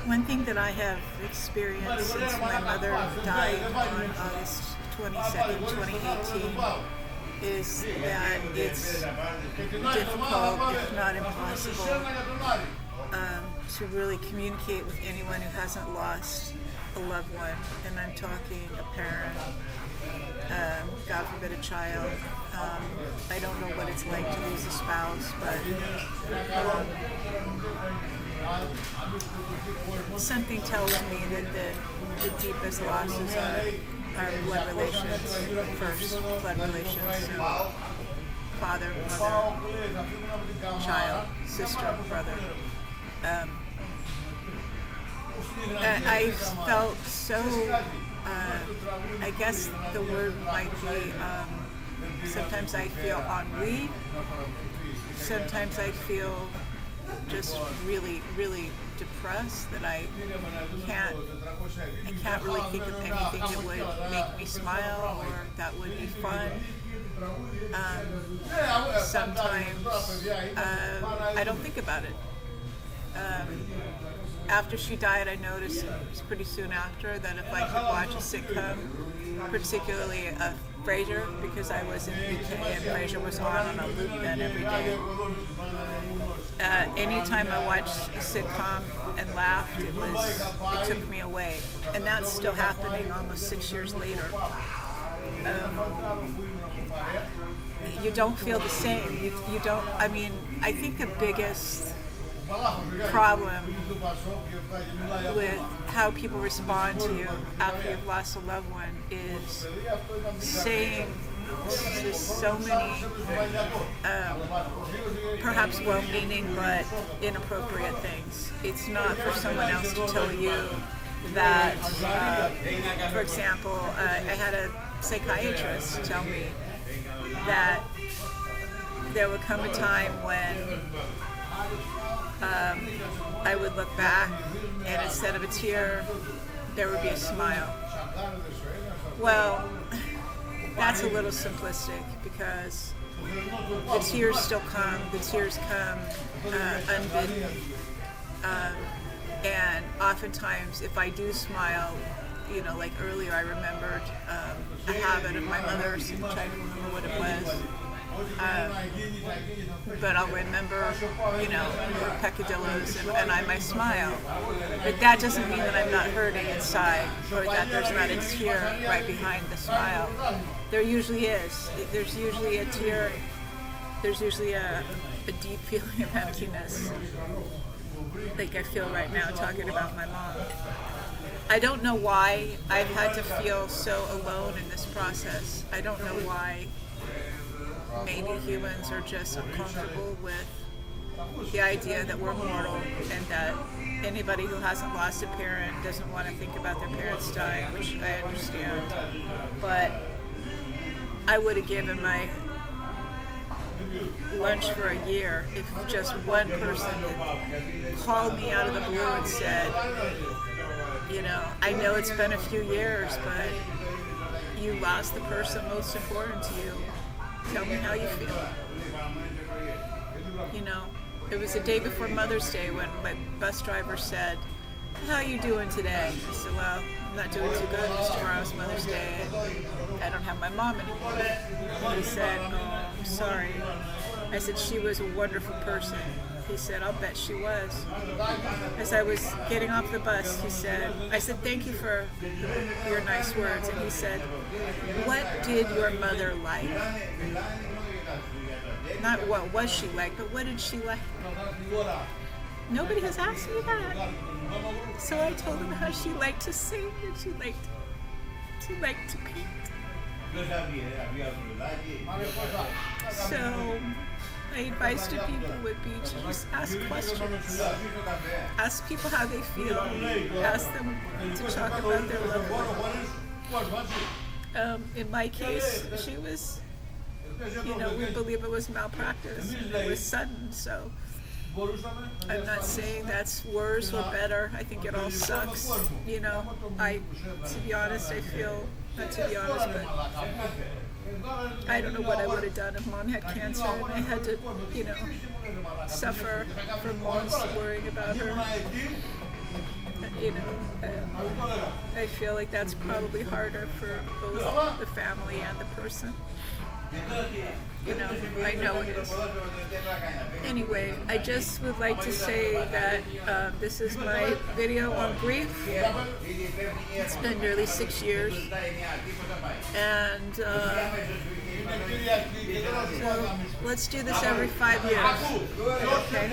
One thing that I have experienced since my mother died on August 22nd, 2018, is that it's difficult, if not impossible, to really communicate with anyone who hasn't lost a loved one. And I'm talking a parent, God forbid a child. I don't know what it's like to lose a spouse, but something tells me that the deepest losses are blood relations, first blood relations, so father, mother, child, sister, brother. I felt so, I guess the word might be, sometimes I feel ennui, sometimes I feel just really, really depressed that I can't really think of anything that would make me smile or that would be fun. Sometimes I don't think about it. After she died, I noticed pretty soon after that if I could watch a sitcom, particularly a Frasier, because I was in the UK and Frasier was on a loop then every day. Anytime I watched a sitcom and laughed, it took me away, and that's still happening almost 6 years later. You don't feel the same. You don't. I mean, I think the biggest problem with how people respond to you after you've lost a loved one is saying so many perhaps well-meaning but inappropriate things. It's not for someone else to tell you that, for example, I had a psychiatrist tell me that there would come a time when I would look back and instead of a tear, there would be a smile. Well, that's a little simplistic because the tears still come. The tears come unbidden. And oftentimes, if I do smile, like earlier I remembered a habit of my mother's, which I don't remember what it was. But I'll remember, her peccadillos and I might smile. But that doesn't mean that I'm not hurting inside or that there's not a tear right behind the smile. There usually is. There's usually a tear. There's usually a deep feeling of emptiness, like I feel right now talking about my mom. I don't know why I've had to feel so alone in this process. I don't know why. Maybe humans are just uncomfortable with the idea that we're mortal and that anybody who hasn't lost a parent doesn't want to think about their parents dying, which I understand. But I would have given my lunch for a year if just one person had called me out of the blue and said, I know it's been a few years, but you lost the person most important to you. Tell me how you feel. It was the day before Mother's Day when my bus driver said, "How are you doing today?" I said, "Well, I'm not doing too good because tomorrow's Mother's Day and I don't have my mom anymore." And he said, "Oh, I'm sorry." I said, "She was a wonderful person." He said, "I'll bet she was." As I was getting off the bus, I said, "Thank you for your nice words." And he said, "What did your mother like?" Not what was she like, but what did she like? Nobody has asked me that. So I told him how she liked to sing and she liked to paint. So my advice to people would be to just ask questions. Ask people how they feel. Ask them to talk about their loved one. In my case, she was, we believe it was malpractice. It was sudden, so I'm not saying that's worse or better. I think it all sucks. To be honest, I feel, not to be honest, but I don't know what I would have done if Mom had cancer and I had to, suffer for months worrying about her. you know, I feel like that's probably harder for both the family and the person. You know, I know it is. Anyway, I just would like to say that this is my video on grief. It's been nearly 6 years. And so let's do this every 5 years. Okay?